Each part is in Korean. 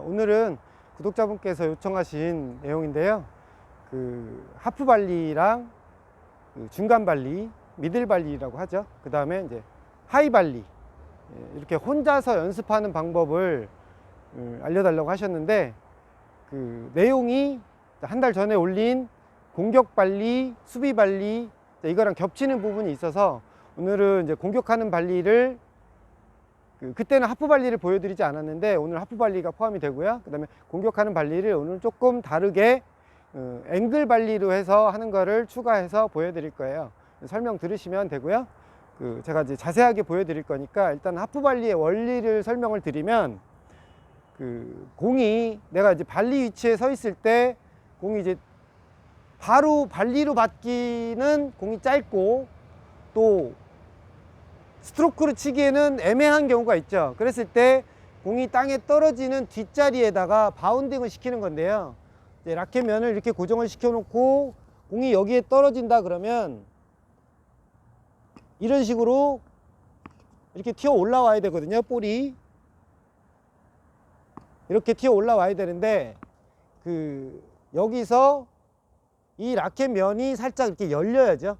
오늘은 구독자분께서 요청하신 내용인데요. 하프 발리랑 중간 발리, 미들 발리라고 하죠. 그 다음에 이제 하이 발리, 이렇게 혼자서 연습하는 방법을 알려달라고 하셨는데, 내용이 한 달 전에 올린 공격 발리, 수비 발리, 이거랑 겹치는 부분이 있어서 오늘은 이제 공격하는 발리를 그때는 하프 발리를 보여드리지 않았는데 오늘 하프 발리가 포함이 되고요. 그 다음에 공격하는 발리를 오늘 조금 다르게 앵글 발리로 해서 하는 거를 추가해서 보여드릴 거예요. 설명 들으시면 되고요. 제가 이제 자세하게 보여드릴 거니까 일단 하프 발리의 원리를 설명을 드리면, 공이 내가 이제 발리 위치에 서 있을 때 공이 이제 바로 발리로 받기는 공이 짧고, 또 스트로크로 치기에는 애매한 경우가 있죠. 그랬을 때 공이 땅에 떨어지는 뒷자리에다가 바운딩을 시키는 건데요. 이제 라켓면을 이렇게 고정을 시켜 놓고 공이 여기에 떨어진다 그러면 이런 식으로 이렇게 튀어 올라와야 되거든요. 볼이 이렇게 튀어 올라와야 되는데, 여기서 이 라켓 면이 살짝 이렇게 열려야죠.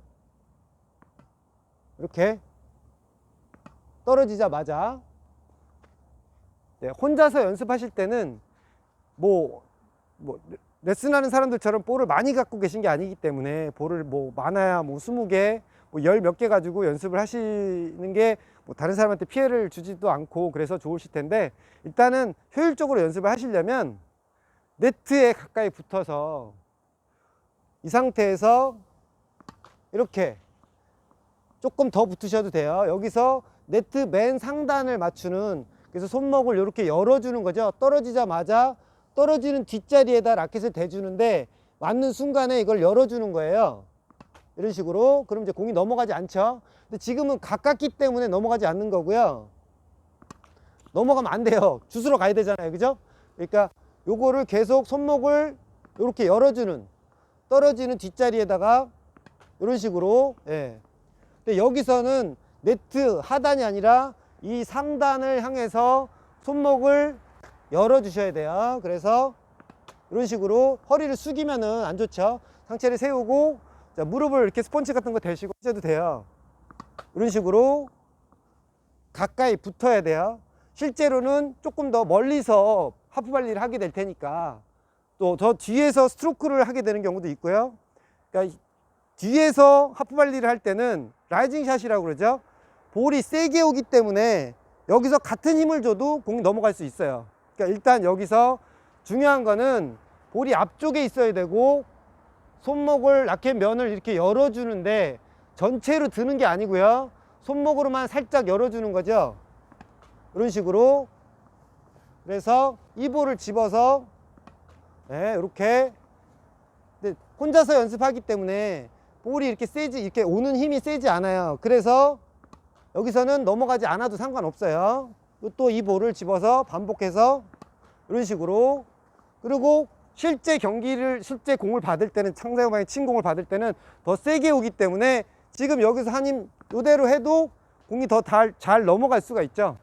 이렇게 떨어지자마자. 혼자서 연습하실 때는 레슨하는 사람들처럼 볼을 많이 갖고 계신 게 아니기 때문에 볼을 많아야 20개, 10 몇 개 가지고 연습을 하시는 게 다른 사람한테 피해를 주지도 않고 그래서 좋으실 텐데, 일단은 효율적으로 연습을 하시려면 네트에 가까이 붙어서 이 상태에서 이렇게 조금 더 붙으셔도 돼요. 여기서 네트 맨 상단을 맞추는, 그래서 손목을 이렇게 열어주는 거죠. 떨어지자마자 떨어지는 뒷자리에다 라켓을 대주는데 맞는 순간에 이걸 열어주는 거예요. 이런 식으로. 그럼 이제 공이 넘어가지 않죠. 근데 지금은 가깝기 때문에 넘어가지 않는 거고요. 넘어가면 안 돼요. 주스러 가야 되잖아요. 그죠? 그러니까 요거를 계속 손목을 이렇게 열어주는, 떨어지는 뒷자리에다가 이런 식으로. 근데 여기서는 네트 하단이 아니라 이 상단을 향해서 손목을 열어 주셔야 돼요. 그래서 이런 식으로 허리를 숙이면은 안 좋죠. 상체를 세우고, 자, 무릎을 이렇게 스펀지 같은 거 대시고 하셔도 돼요. 이런 식으로 가까이 붙어야 돼요. 실제로는 조금 더 멀리서 하프 발리를 하게 될 테니까 또 더 뒤에서 스트로크를 하게 되는 경우도 있고요. 그러니까 뒤에서 하프 발리를 할 때는 라이징 샷이라고 그러죠. 볼이 세게 오기 때문에 여기서 같은 힘을 줘도 공이 넘어갈 수 있어요. 그러니까 일단 여기서 중요한 거는 볼이 앞쪽에 있어야 되고, 손목을 라켓 면을 이렇게 열어주는데 전체로 드는 게 아니고요. 손목으로만 살짝 열어주는 거죠. 이런 식으로. 그래서 이 볼을 집어서 이렇게. 근데 혼자서 연습하기 때문에 볼이 이렇게 오는 힘이 세지 않아요. 그래서 여기서는 넘어가지 않아도 상관없어요. 또 이 볼을 집어서 반복해서 이런 식으로. 그리고 실제 공을 받을 때는, 상대방이 친 공을 받을 때는 더 세게 오기 때문에 지금 여기서 한 힘 이대로 해도 공이 더 잘 넘어갈 수가 있죠.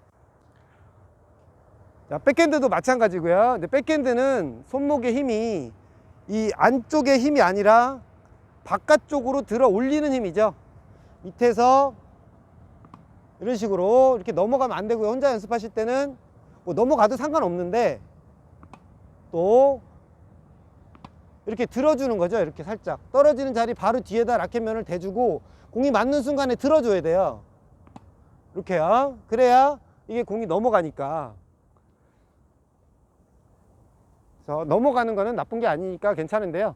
자, 백핸드도 마찬가지고요. 근데 백핸드는 손목의 힘이 이 안쪽의 힘이 아니라 바깥쪽으로 들어 올리는 힘이죠. 밑에서 이런 식으로 이렇게 넘어가면 안 되고요. 혼자 연습하실 때는 넘어가도 상관없는데 또 이렇게 들어주는 거죠. 이렇게 살짝 떨어지는 자리 바로 뒤에다 라켓면을 대주고 공이 맞는 순간에 들어줘야 돼요. 이렇게요. 그래야 이게 공이 넘어가니까. 그래서 넘어가는 거는 나쁜 게 아니니까 괜찮은데요.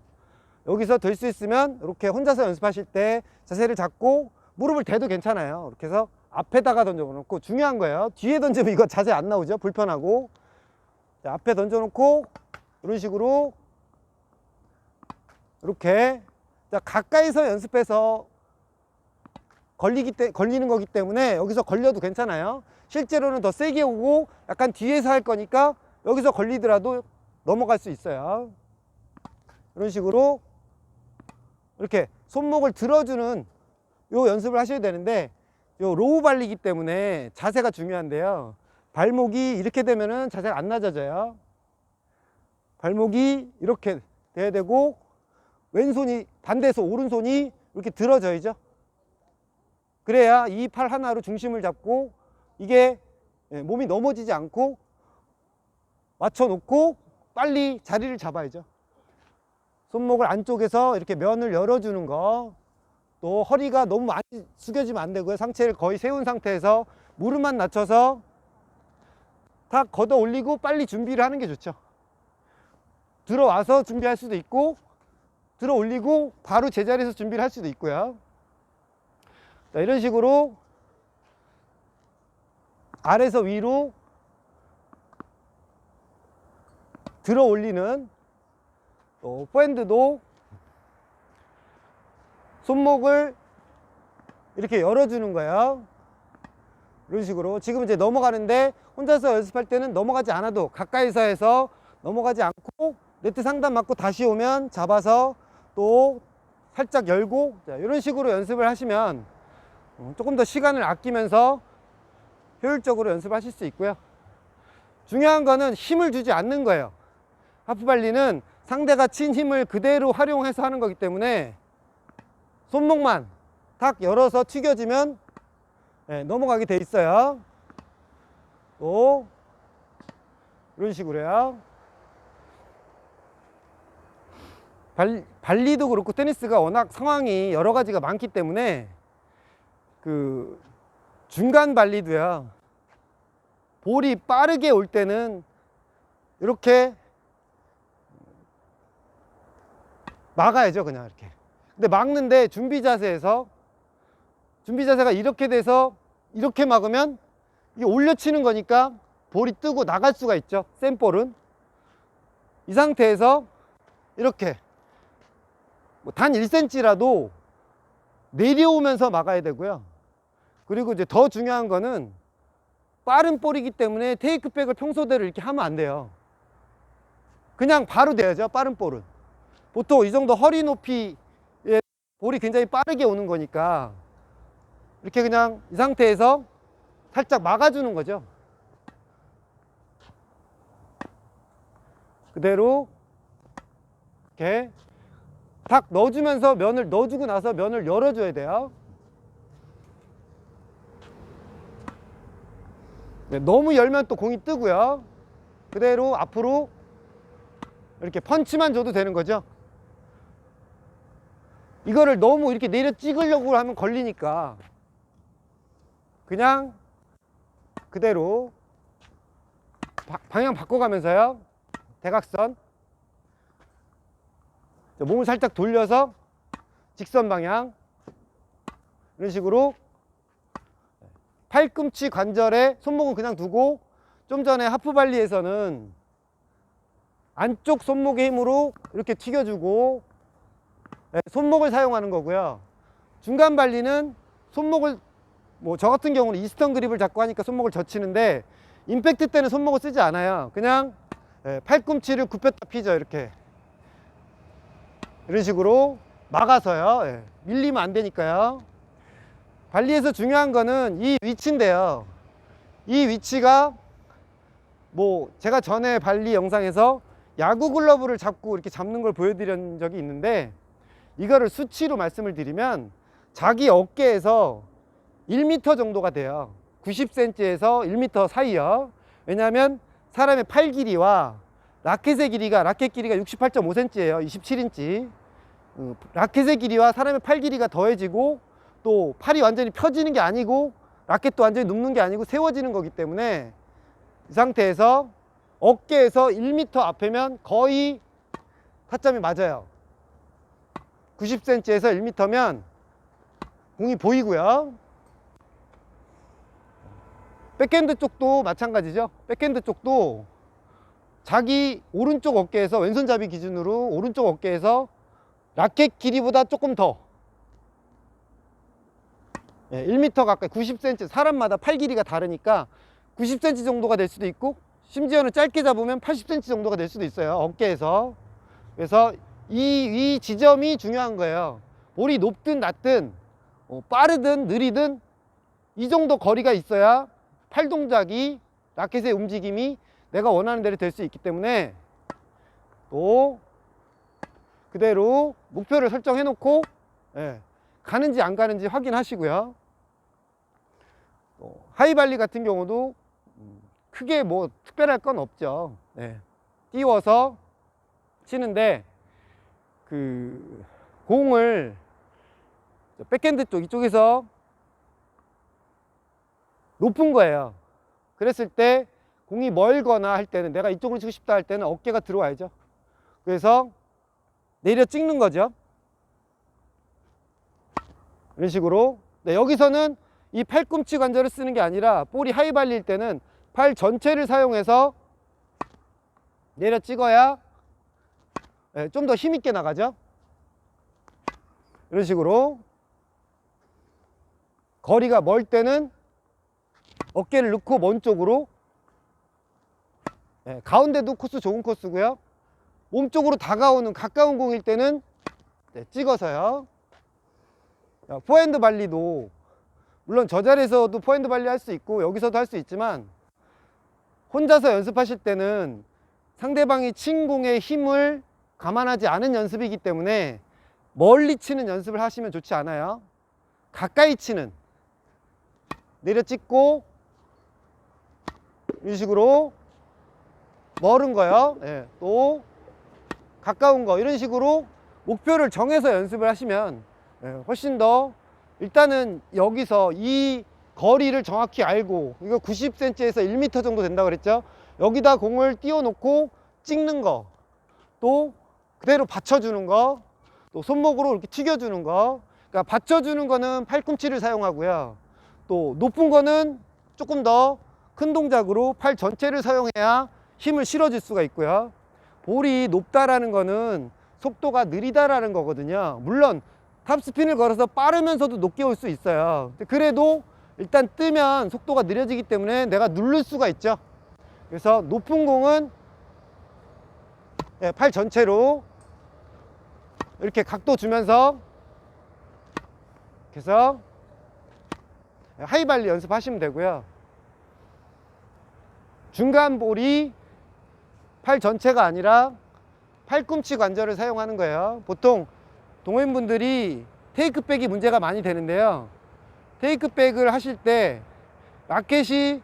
여기서 될 수 있으면 이렇게 혼자서 연습하실 때 자세를 잡고 무릎을 대도 괜찮아요. 이렇게 해서 앞에다가 던져놓고, 중요한 거예요. 뒤에 던지면 이거 자세 안 나오죠. 불편하고. 자, 앞에 던져놓고 이런 식으로 이렇게. 자, 가까이서 연습해서 걸리는 거기 때문에 여기서 걸려도 괜찮아요. 실제로는 더 세게 오고 약간 뒤에서 할 거니까 여기서 걸리더라도 넘어갈 수 있어요. 이런 식으로 이렇게 손목을 들어주는 요 연습을 하셔야 되는데, 요 로우 발리기 때문에 자세가 중요한데요. 발목이 이렇게 되면은 자세가 안 낮아져요. 발목이 이렇게 돼야 되고, 왼손이 반대에서 오른손이 이렇게 들어져야죠. 그래야 이 팔 하나로 중심을 잡고 이게 몸이 넘어지지 않고 맞춰 놓고 빨리 자리를 잡아야죠. 손목을 안쪽에서 이렇게 면을 열어주는 거, 또 허리가 너무 많이 숙여지면 안 되고요. 상체를 거의 세운 상태에서 무릎만 낮춰서 탁 걷어 올리고 빨리 준비를 하는 게 좋죠. 들어와서 준비할 수도 있고, 들어 올리고 바로 제자리에서 준비를 할 수도 있고요. 자, 이런 식으로 아래에서 위로 들어 올리는, 또 포핸드도 손목을 이렇게 열어주는 거예요. 이런 식으로. 지금 이제 넘어가는데 혼자서 연습할 때는 넘어가지 않아도 가까이서 해서 넘어가지 않고 네트 상단 맞고 다시 오면 잡아서 또 살짝 열고, 자, 이런 식으로 연습을 하시면 조금 더 시간을 아끼면서 효율적으로 연습하실 수 있고요. 중요한 거는 힘을 주지 않는 거예요. 하프발리는 상대가 친 힘을 그대로 활용해서 하는 거기 때문에 손목만 탁 열어서 튀겨지면 넘어가게 돼 있어요. 또 이런 식으로요. 발리도 그렇고 테니스가 워낙 상황이 여러 가지가 많기 때문에 그 중간 발리도요, 볼이 빠르게 올 때는 이렇게 막아야죠. 그냥 이렇게. 근데 막는데 준비 자세가 이렇게 돼서 이렇게 막으면 이게 올려치는 거니까 볼이 뜨고 나갈 수가 있죠. 센 볼은. 이 상태에서 이렇게 단 1cm라도 내려오면서 막아야 되고요. 그리고 이제 더 중요한 거는 빠른 볼이기 때문에 테이크백을 평소대로 이렇게 하면 안 돼요. 그냥 바로 돼야죠. 빠른 볼은 보통 이 정도 허리 높이에 볼이 굉장히 빠르게 오는 거니까 이렇게 그냥 이 상태에서 살짝 막아주는 거죠. 그대로 이렇게 탁 넣어주면서 면을 넣어주고 나서 면을 열어줘야 돼요. 네, 너무 열면 또 공이 뜨고요. 그대로 앞으로 이렇게 펀치만 줘도 되는 거죠. 이거를 너무 이렇게 내려 찍으려고 하면 걸리니까 그냥 그대로 방향 바꿔가면서요. 대각선. 몸을 살짝 돌려서 직선 방향. 이런 식으로 팔꿈치 관절에 손목은 그냥 두고, 좀 전에 하프발리에서는 안쪽 손목의 힘으로 이렇게 튀겨주고 손목을 사용하는 거고요. 중간 발리는 손목을, 뭐 저 같은 경우는 이스턴 그립을 잡고 하니까 손목을 젖히는데, 임팩트 때는 손목을 쓰지 않아요. 그냥 팔꿈치를 굽혔다 피죠. 이렇게 이런 식으로 막아서요. 밀리면 안 되니까요. 발리에서 중요한 거는 이 위치인데요. 이 위치가 뭐 제가 전에 발리 영상에서 야구 글러브를 잡고 이렇게 잡는 걸 보여드린 적이 있는데, 이거를 수치로 말씀을 드리면 자기 어깨에서 1m 정도가 돼요. 90cm에서 1m 사이요. 왜냐하면 사람의 팔 길이와 라켓의 길이가, 라켓 길이가 68.5cm예요. 27인치. 라켓의 길이와 사람의 팔 길이가 더해지고, 또 팔이 완전히 펴지는 게 아니고 라켓도 완전히 눕는 게 아니고 세워지는 거기 때문에, 이 상태에서 어깨에서 1m 앞에면 거의 타점이 맞아요. 90cm에서 1m면 공이 보이고요. 백핸드 쪽도 마찬가지죠. 백핸드 쪽도 자기 오른쪽 어깨에서, 왼손잡이 기준으로 오른쪽 어깨에서 라켓 길이보다 조금 더 1m 가까이, 90cm, 사람마다 팔 길이가 다르니까 90cm 정도가 될 수도 있고, 심지어는 짧게 잡으면 80cm 정도가 될 수도 있어요. 어깨에서. 그래서 이 지점이 중요한 거예요. 볼이 높든 낮든 빠르든 느리든 이 정도 거리가 있어야 팔 동작이, 라켓의 움직임이 내가 원하는 대로 될 수 있기 때문에, 또 그대로 목표를 설정해 놓고 예, 가는지 안 가는지 확인하시고요. 하이발리 같은 경우도 크게 뭐 특별할 건 없죠. 예, 띄워서 치는데 그 공을 백핸드 쪽 이쪽에서 높은 거예요. 그랬을 때 공이 멀거나 할 때는 내가 이쪽으로 치고 싶다 할 때는 어깨가 들어와야죠. 그래서 내려 찍는 거죠. 이런 식으로. 네, 여기서는 이 팔꿈치 관절을 쓰는 게 아니라 볼이 하이발리일 때는 팔 전체를 사용해서 내려 찍어야 네, 좀 더 힘있게 나가죠. 이런 식으로. 거리가 멀 때는 어깨를 넣고 먼 쪽으로. 네, 가운데도 코스 좋은 코스고요. 몸 쪽으로 다가오는 가까운 공일 때는 네, 찍어서요. 포핸드 발리도 물론 저 자리에서도 포핸드 발리 할 수 있고 여기서도 할 수 있지만 혼자서 연습하실 때는 상대방이 친 공의 힘을 감안하지 않은 연습이기 때문에 멀리 치는 연습을 하시면 좋지 않아요. 가까이 치는, 내려 찍고 이런 식으로 멀은 거요. 네, 또 가까운 거 이런 식으로 목표를 정해서 연습을 하시면 훨씬 더 일단은 여기서 이 거리를 정확히 알고 이거 90cm에서 1m 정도 된다고 그랬죠. 여기다 공을 띄워 놓고 찍는 거, 또 그대로 받쳐주는 거, 또 손목으로 이렇게 튀겨주는 거. 그러니까 받쳐주는 거는 팔꿈치를 사용하고요. 또 높은 거는 조금 더 큰 동작으로 팔 전체를 사용해야 힘을 실어줄 수가 있고요. 볼이 높다라는 거는 속도가 느리다라는 거거든요. 물론 탑스핀을 걸어서 빠르면서도 높게 올 수 있어요. 그래도 일단 뜨면 속도가 느려지기 때문에 내가 누를 수가 있죠. 그래서 높은 공은 팔 전체로 이렇게 각도 주면서 그래서 하이발리 연습하시면 되고요. 중간 볼이 팔 전체가 아니라 팔꿈치 관절을 사용하는 거예요. 보통 동호인분들이 테이크백이 문제가 많이 되는데요. 테이크백을 하실 때 라켓이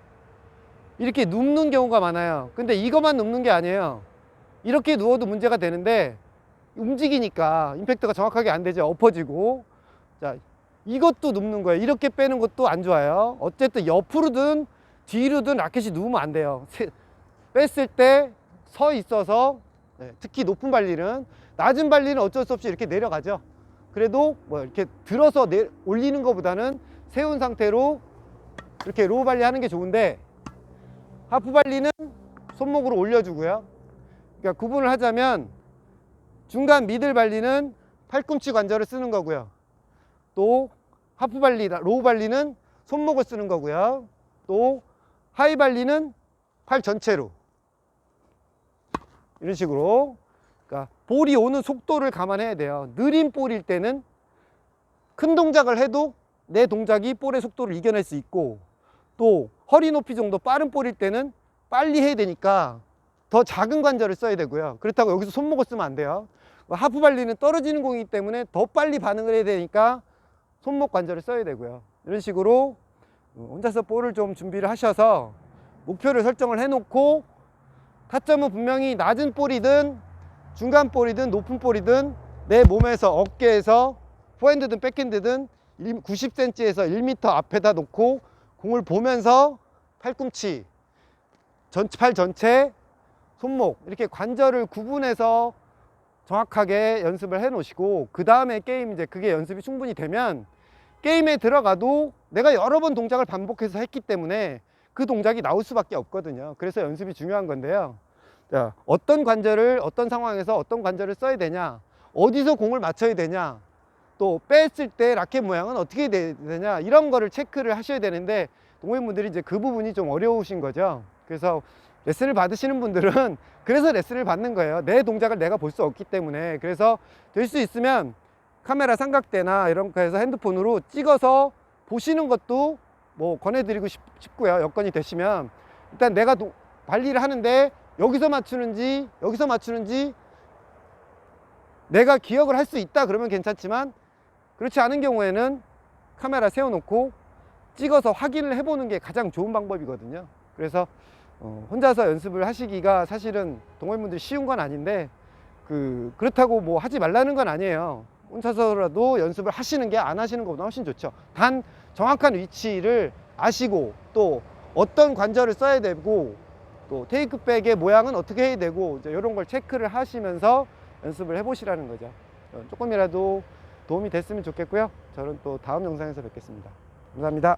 이렇게 눕는 경우가 많아요. 근데 이것만 눕는 게 아니에요. 이렇게 누워도 문제가 되는데 움직이니까 임팩트가 정확하게 안 되죠. 엎어지고. 자, 이것도 눕는 거예요. 이렇게 빼는 것도 안 좋아요. 어쨌든 옆으로든 뒤로든 라켓이 누우면 안 돼요. 뺐을 때 서 있어서 특히 높은 발리는, 낮은 발리는 어쩔 수 없이 이렇게 내려가죠. 그래도 뭐 이렇게 들어서 올리는 것보다는 세운 상태로 이렇게 로우 발리 하는 게 좋은데, 하프 발리는 손목으로 올려주고요. 그러니까 구분을 하자면 중간 미들 발리는 팔꿈치 관절을 쓰는 거고요. 또 하프 발리, 로우 발리는 손목을 쓰는 거고요. 또 하이 발리는 팔 전체로 이런 식으로. 그러니까 볼이 오는 속도를 감안해야 돼요. 느린 볼일 때는 큰 동작을 해도 내 동작이 볼의 속도를 이겨낼 수 있고, 또 허리 높이 정도 빠른 볼일 때는 빨리 해야 되니까 더 작은 관절을 써야 되고요. 그렇다고 여기서 손목을 쓰면 안 돼요. 하프 발리는 떨어지는 공이기 때문에 더 빨리 반응을 해야 되니까 손목 관절을 써야 되고요. 이런 식으로 혼자서 볼을 좀 준비를 하셔서 목표를 설정을 해 놓고, 타점은 분명히 낮은 볼이든 중간 볼이든 높은 볼이든 내 몸에서 어깨에서 포핸드든 백핸드든 90cm에서 1m 앞에다 놓고 공을 보면서 팔꿈치, 팔 전체, 손목 이렇게 관절을 구분해서 정확하게 연습을 해 놓으시고, 그 다음에 게임 이제 그게 연습이 충분히 되면 게임에 들어가도 내가 여러 번 동작을 반복해서 했기 때문에 그 동작이 나올 수밖에 없거든요. 그래서 연습이 중요한 건데요. 자, 어떤 관절을 어떤 상황에서 어떤 관절을 써야 되냐, 어디서 공을 맞춰야 되냐, 또 뺐을 때 라켓 모양은 어떻게 되냐, 이런 거를 체크를 하셔야 되는데 동호인분들이 이제 그 부분이 좀 어려우신 거죠. 그래서 레슨을 받으시는 분들은 그래서 레슨을 받는 거예요. 내 동작을 내가 볼 수 없기 때문에. 그래서 될 수 있으면 카메라 삼각대나 이런 거에서 핸드폰으로 찍어서 보시는 것도 뭐 권해드리고 싶고요. 여건이 되시면 일단 내가 발리를 하는데 여기서 맞추는지 여기서 맞추는지 내가 기억을 할 수 있다 그러면 괜찮지만, 그렇지 않은 경우에는 카메라 세워놓고 찍어서 확인을 해보는 게 가장 좋은 방법이거든요. 그래서 혼자서 연습을 하시기가 사실은 동호인분들이 쉬운 건 아닌데, 그렇다고 뭐 하지 말라는 건 아니에요. 혼자서라도 연습을 하시는 게 안 하시는 것보다 훨씬 좋죠. 단 정확한 위치를 아시고, 또 어떤 관절을 써야 되고, 또 테이크백의 모양은 어떻게 해야 되고, 이제 이런 걸 체크를 하시면서 연습을 해보시라는 거죠. 조금이라도 도움이 됐으면 좋겠고요. 저는 또 다음 영상에서 뵙겠습니다. 감사합니다.